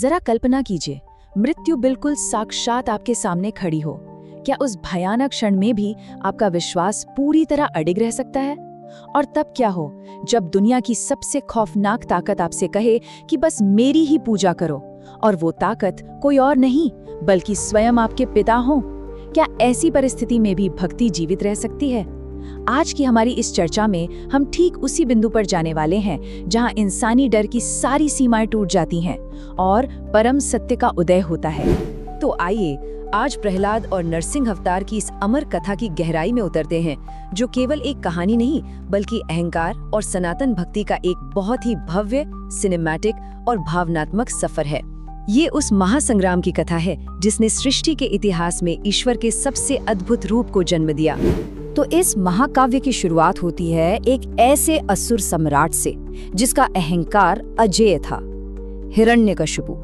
जरा कल्पना कीजिए, मृत्यु बिल्कुल साक्षात आपके सामने खड़ी हो। क्या उस भयानक क्षण में भी आपका विश्वास पूरी तरह अडिग रह सकता है? और तब क्या हो जब दुनिया की सबसे खौफनाक ताकत आपसे कहे कि बस मेरी ही पूजा करो, और वो ताकत कोई और नहीं बल्कि स्वयं आपके पिता हो? क्या ऐसी परिस्थिति में भी भक्ति जीवित रह सकती है? आज की हमारी इस चर्चा में हम ठीक उसी बिंदु पर जाने वाले हैं जहां इंसानी डर की सारी सीमाएं टूट जाती हैं और परम सत्य का उदय होता है। तो आइए आज प्रहलाद और नरसिंह अवतार की इस अमर कथा की गहराई में उतरते हैं, जो केवल एक कहानी नहीं बल्कि अहंकार और सनातन भक्ति का एक बहुत ही भव्य, सिनेमैटिक और भावनात्मक सफर है। ये उस महासंग्राम की कथा है जिसने सृष्टि के इतिहास में ईश्वर के सबसे अद्भुत रूप को जन्म दिया। तो इस महाकाव्य की शुरुआत होती है एक ऐसे असुर सम्राट से जिसका अहंकार अजेय था, हिरण्यकशिपु।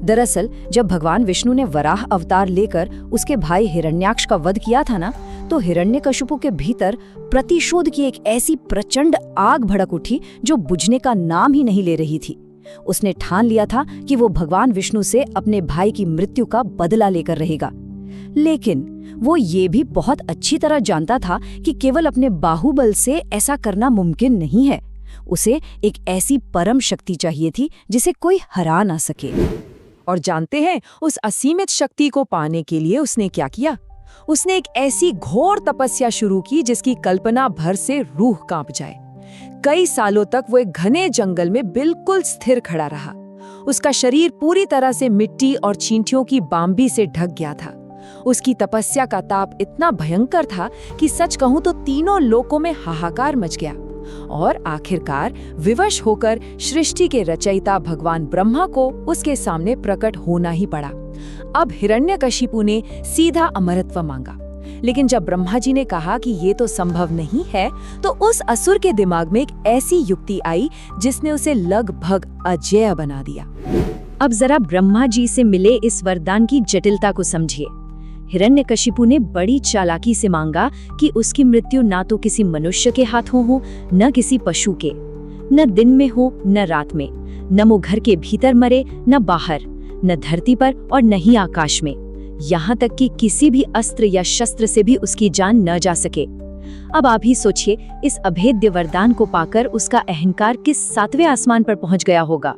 दरअसल जब भगवान विष्णु ने वराह अवतार लेकर उसके भाई हिरण्याक्ष का वध किया था ना, तो हिरण्यकशिपु के भीतर प्रतिशोध की एक ऐसी प्रचंड आग भड़क उठी जो बुझने का नाम ही नहीं ले रही थी। उसने ठान लिया था कि वो भगवान विष्णु से अपने भाई की मृत्यु का बदला लेकर रहेगा। लेकिन वो ये भी बहुत अच्छी तरह जानता था कि केवल अपने बाहुबल से ऐसा करना मुमकिन नहीं है। उसे एक ऐसी परम शक्ति चाहिए थी जिसे कोई हरा ना सके। और जानते हैं उस असीमित शक्ति को पाने के लिए उसने क्या किया? उसने एक ऐसी घोर तपस्या शुरू की जिसकी कल्पना भर से रूह कांप जाए। कई सालों तक वो एक घने जंगल में बिल्कुल स्थिर खड़ा रहा। उसका शरीर पूरी तरह से मिट्टी और चींटियों की बाम्बी से ढक गया था। उसकी तपस्या का ताप इतना भयंकर था कि सच कहूं तो तीनों लोकों में हाहाकार मच गया। और आखिरकार विवश होकर सृष्टि के रचयिता भगवान ब्रह्मा को उसके सामने प्रकट होना ही पड़ा। अब हिरण्यकशिपु ने सीधा अमरत्व मांगा, लेकिन जब ब्रह्मा जी ने कहा कि ये तो संभव नहीं है, तो उस असुर के दिमाग में एक ऐसी युक्ति आई जिसने उसे लगभग अजेय बना दिया। अब जरा ब्रह्मा जी से मिले इस वरदान की जटिलता को समझिए। हिरण्यकशिपु ने बड़ी चालाकी से मांगा कि उसकी मृत्यु ना तो किसी मनुष्य के हाथों हो, न किसी पशु के, न दिन में हो न रात में, न वो घर के भीतर मरे न बाहर, न धरती पर और न ही आकाश में, यहाँ तक कि किसी भी अस्त्र या शस्त्र से भी उसकी जान न जा सके। अब आप ही सोचिए, इस अभेद्य वरदान को पाकर उसका अहंकार किस 7वें आसमान पर पहुंच गया होगा।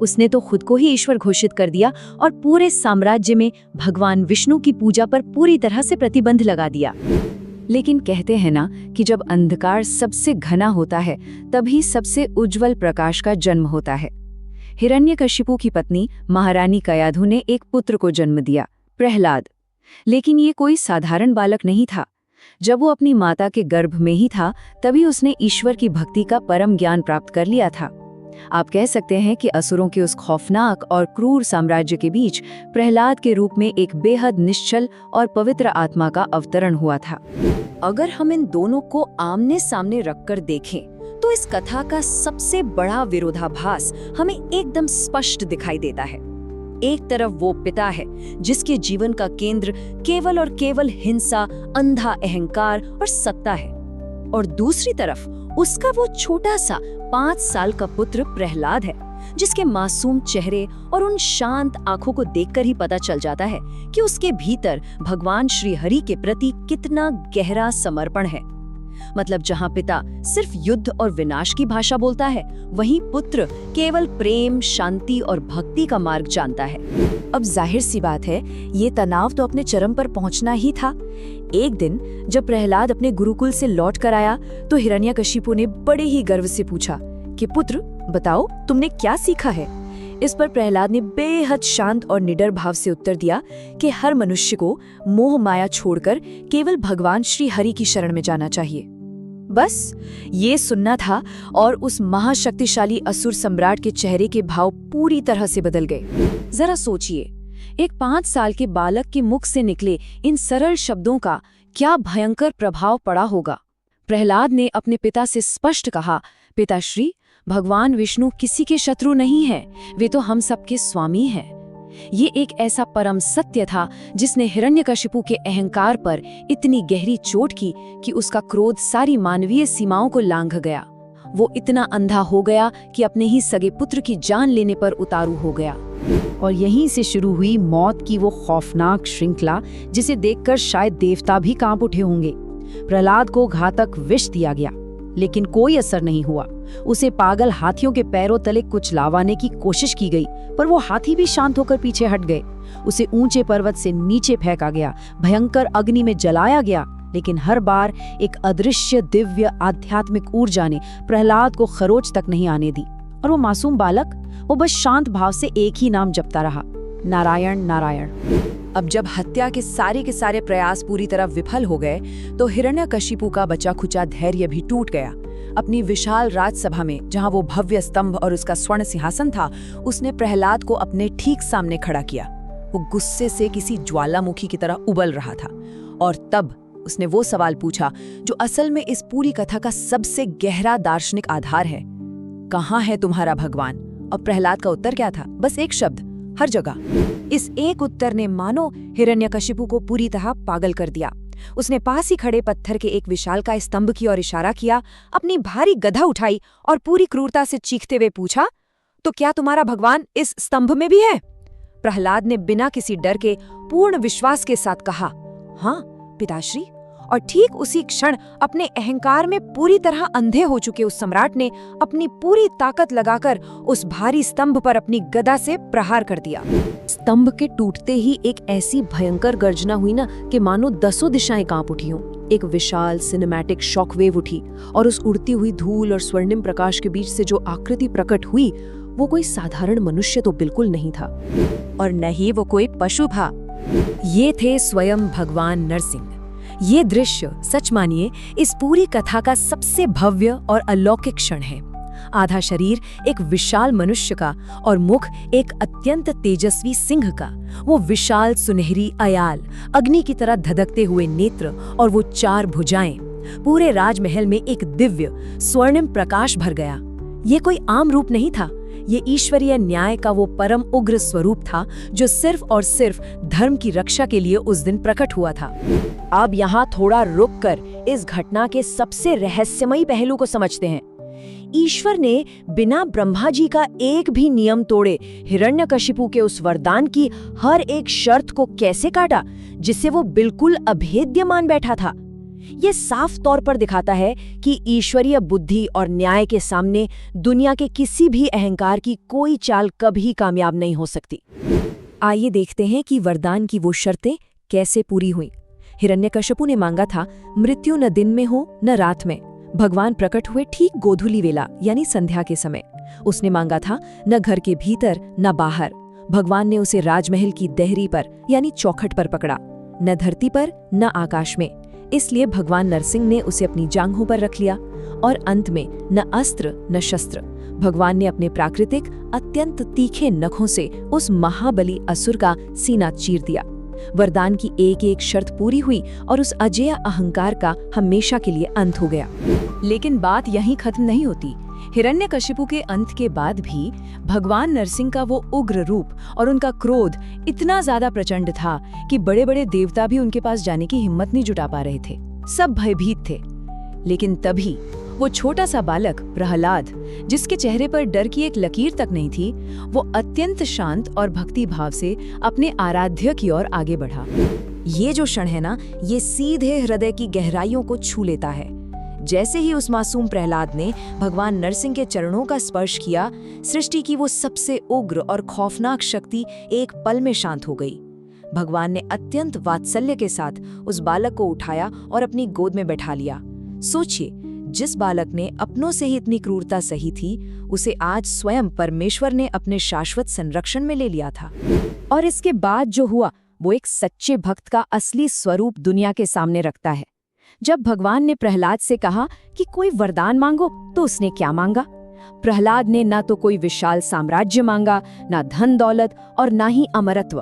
उसने तो खुद को ही ईश्वर घोषित कर दिया और पूरे साम्राज्य में भगवान विष्णु की पूजा पर पूरी तरह से प्रतिबंध लगा दिया। लेकिन कहते हैं ना कि जब अंधकार सबसे घना होता है तभी सबसे उज्जवल प्रकाश का जन्म होता है। हिरण्यकशिपु की पत्नी महारानी कयाधु ने एक पुत्र को जन्म दिया, प्रहलाद। लेकिन ये कोई साधारण बालक नहीं था। जब वो अपनी माता के गर्भ में ही था तभी उसने ईश्वर की भक्ति का परम ज्ञान प्राप्त कर लिया था। आप कह सकते हैं कि असुरों के उस खौफनाक और क्रूर साम्राज्य के बीच प्रहलाद के रूप में एक बेहद निश्चल और पवित्र आत्मा का अवतरण हुआ था। अगर हम इन दोनों को आमने सामने रखकर देखें तो इस कथा का सबसे बड़ा विरोधाभास हमें एकदम स्पष्ट दिखाई देता है। एक तरफ वो पिता है जिसके जीवन का केंद्र केवल और केवल हिंसा, अंधा अहंकार और सत्ता है, और दूसरी तरफ उसका वो छोटा सा 5 साल का पुत्र प्रहलाद है जिसके मासूम चेहरे और उन शांत आंखों को देखकर ही पता चल जाता है कि उसके भीतर भगवान श्री हरि के प्रति कितना गहरा समर्पण है। मतलब जहां पिता सिर्फ युद्ध और विनाश की भाषा बोलता है, वहीं पुत्र केवल प्रेम, शांति और भक्ति का मार्ग जानता है। अब जाहिर सी बात है, ये तनाव तो अपने चरम पर पहुंचना ही था। एक दिन जब प्रहलाद अपने गुरुकुल से लौट कर आया तो हिरण्यकशिपु ने बड़े ही गर्व से पूछा कि पुत्र बताओ, तुमने क्या सीखा है? इस पर प्रहलाद ने बेहद शांत और निडर भाव से उत्तर दिया कि हर मनुष्य को मोह माया छोड़कर केवल भगवान श्री हरि की शरण में जाना चाहिए। बस ये सुनना था और उस महाशक्तिशाली असुर सम्राट के चेहरे के भाव पूरी तरह से बदल गए। जरा सोचिए, एक 5 साल के बालक के मुख से निकले इन सरल शब्दों का क्या भयंकर प्रभाव पड़ा होगा। प्रहलाद ने अपने पिता से स्पष्ट कहा, पिताश्री, भगवान विष्णु किसी के शत्रु नहीं है, वे तो हम सबके स्वामी हैं। ये एक ऐसा परम सत्य था जिसने हिरण्यकशिपु के अहंकार पर इतनी गहरी चोट की कि उसका क्रोध सारी मानवीय सीमाओं को लांघ गया। वो इतना अंधा हो गया कि अपने ही सगे पुत्र की जान लेने पर उतारू हो गया। और यहीं से शुरू हुई मौत की वो खौफनाक श्रृंखला जिसे देखकर शायद देवता भी कांप उठे होंगे। प्रहलाद को घातक विष दिया गया, लेकिन कोई असर नहीं हुआ। उसे पागल हाथियों के पैरों तले कुचलावाने की कोशिश की गई, पर वो हाथी भी शांत होकर पीछे हट गए। उसे ऊंचे पर्वत से नीचे फेंका गया, भयंकर अग्नि में जलाया गया, लेकिन हर बार एक अदृश्य दिव्य आध्यात्मिक ऊर्जा ने प्रहलाद को खरोच तक नहीं आने दी। और वो मासूम बालक, वो बस शांत भाव से एक ही नाम जपता रहा, नारायण नारायण। अब जब हत्या के सारे प्रयास पूरी तरह विफल हो गए, तो हिरण्यकशिपु का बचा खुचा धैर्य भी टूट गया। अपनी विशाल राजसभा में, जहां वो भव्य स्तंभ और उसका स्वर्ण सिंहासन था, उसने प्रहलाद को अपने ठीक सामने खड़ा किया। वो गुस्से से किसी ज्वालामुखी की तरह उबल रहा था। और तब उसने वो सवाल पूछा जो असल में इस पूरी कथा का सबसे गहरा दार्शनिक आधार है, कहाँ है तुम्हारा भगवान? और प्रहलाद का उत्तर क्या था? बस एक शब्द, हर जगह। इस एक उत्तर ने मानो हिरण्यकशिपु को पूरी तरह पागल कर दिया। उसने पास ही खड़े पत्थर के एक विशालकाय स्तंभ की ओर इशारा किया, अपनी भारी गदा उठाई और पूरी क्रूरता से चीखते हुए पूछा, तो क्या तुम्हारा भगवान इस स्तंभ में भी है? प्रहलाद ने बिना किसी डर के पूर्ण विश्वास के साथ कहा, हाँ पिताश्री। और ठीक उसी क्षण अपने अहंकार में पूरी तरह अंधे हो चुके उस सम्राट ने अपनी पूरी ताकत लगाकर उस भारी स्तंभ पर अपनी गदा से प्रहार कर दिया। स्तंभ के टूटते ही एक ऐसी भयंकर गर्जना हुई ना कि मानो 10 दिशाएं कांप उठी हों। एक विशाल सिनेमैटिक शॉकवेव उठी और उस उड़ती हुई धूल और स्वर्णिम प्रकाश के बीच से जो आकृति प्रकट हुई, वो कोई साधारण मनुष्य तो बिल्कुल नहीं था, और न ही वो कोई पशु था। ये थे स्वयं भगवान नरसिंह। ये दृश्य, सच मानिए, इस पूरी कथा का सबसे भव्य और अलौकिक क्षण है। आधा शरीर एक विशाल मनुष्य का और मुख एक अत्यंत तेजस्वी सिंह का। वो विशाल सुनहरी अयाल, अग्नि की तरह धधकते हुए नेत्र और वो 4 भुजाएं। पूरे राजमहल में एक दिव्य स्वर्णिम प्रकाश भर गया। ये कोई आम रूप नहीं था, ये ईश्वरीय न्याय का वो परम उग्र स्वरूप था जो सिर्फ और सिर्फ धर्म की रक्षा के लिए उस दिन प्रकट हुआ था। अब यहाँ थोड़ा रुककर इस घटना के सबसे रहस्यमयी पहलू को समझते हैं। ईश्वर ने बिना ब्रह्मा जी का एक भी नियम तोड़े हिरण्यकशिपु के उस वरदान की हर एक शर्त को कैसे काटा, जिससे वो बिल्कुल अभेद्य मान बैठा था। ये साफ तौर पर दिखाता है कि ईश्वरीय बुद्धि और न्याय के सामने दुनिया के किसी भी अहंकार की कोई चाल कभी कामयाब नहीं हो सकती। आइए देखते हैं कि वरदान की वो शर्तें कैसे पूरी हुई। हिरण्यकशिपु ने मांगा था, मृत्यु न दिन में हो न रात में। भगवान प्रकट हुए ठीक गोधूली वेला यानी संध्या के समय। उसने मांगा था, न घर के भीतर न बाहर। भगवान ने उसे राजमहल की देहरी पर यानी चौखट पर पकड़ा, न धरती पर न आकाश में। इसलिए भगवान नरसिंह ने उसे अपनी जांघों पर रख लिया। और अंत में न अस्त्र न शस्त्र, भगवान ने अपने प्राकृतिक अत्यंत तीखे नखों से उस महाबली असुर का सीना चीर दिया। वरदान की एक एक शर्त पूरी हुई और उस अजेय अहंकार का हमेशा के लिए अंत हो गया। लेकिन बात यहीं खत्म नहीं होती। हिरण्यकशिपु के अंत के बाद भी भगवान नरसिंह का वो उग्र रूप और उनका क्रोध इतना ज्यादा प्रचंड था कि बड़े बड़े देवता भी उनके पास जाने की हिम्मत नहीं जुटा पा रहे थे। सब भयभीत थे। लेकिन तभी वो छोटा सा बालक प्रहलाद, जिसके चेहरे पर डर की एक लकीर तक नहीं थी, वो अत्यंत शांत और भक्ति भाव से अपने आराध्य की ओर आगे बढ़ा। ये जो क्षण है ना, ये सीधे हृदय की गहराइयों को छू लेता है। जैसे ही उस मासूम प्रहलाद ने भगवान नरसिंह के चरणों का स्पर्श किया, सृष्टि की वो सबसे उग्र और खौफनाक शक्ति एक पल में शांत हो गई। भगवान ने अत्यंत वात्सल्य के साथ उस बालक को उठाया और अपनी गोद में बैठा लिया। सोचिए, जिस बालक ने अपनों से ही इतनी क्रूरता सही थी, उसे आज स्वयं परमेश्वर ने अपने शाश्वत संरक्षण में ले लिया था। और इसके बाद जो हुआ, वो एक सच्चे भक्त का असली स्वरूप दुनिया के सामने रखता है। जब भगवान ने प्रहलाद से कहा कि कोई वरदान मांगो, तो उसने क्या मांगा? प्रहलाद ने ना तो कोई विशाल साम्राज्य मांगा, ना धन दौलत और ना ही अमरत्व।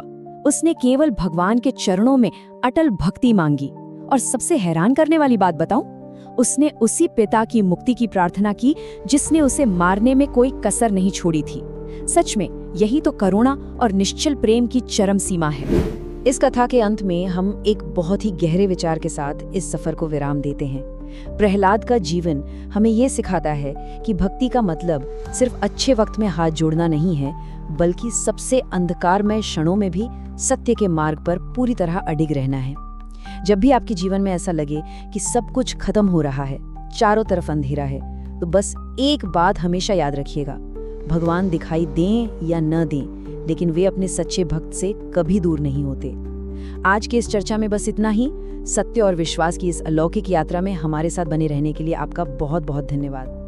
उसने केवल भगवान के चरणों में अटल भक्ति मांगी। और सबसे हैरान करने वाली बात बताऊं, उसने उसी पिता की मुक्ति की प्रार्थना की जिसने उसे मारने में कोई कसर नहीं छोड़ी थी। सच में यही तो करुणा और निश्चल प्रेम की चरम सीमा है। इस कथा के अंत में हम एक बहुत ही गहरे विचार के साथ इस सफर को विराम देते हैं। प्रहलाद का जीवन हमें ये सिखाता है कि भक्ति का मतलब सिर्फ अच्छे वक्त में हाथ जोड़ना नहीं है, बल्कि सबसे अंधकारमय क्षणों में भी सत्य के मार्ग पर पूरी तरह अडिग रहना है। जब भी आपके जीवन में ऐसा लगे कि सब कुछ खत्म हो रहा है, चारों तरफ अंधेरा है, तो बस एक बात हमेशा याद रखिएगा, भगवान दिखाई दें या न दें, लेकिन वे अपने सच्चे भक्त से कभी दूर नहीं होते। आज के इस चर्चा में बस इतना ही। सत्य और विश्वास की इस अलौकिक यात्रा में हमारे साथ बने रहने के लिए आपका बहुत बहुत धन्यवाद।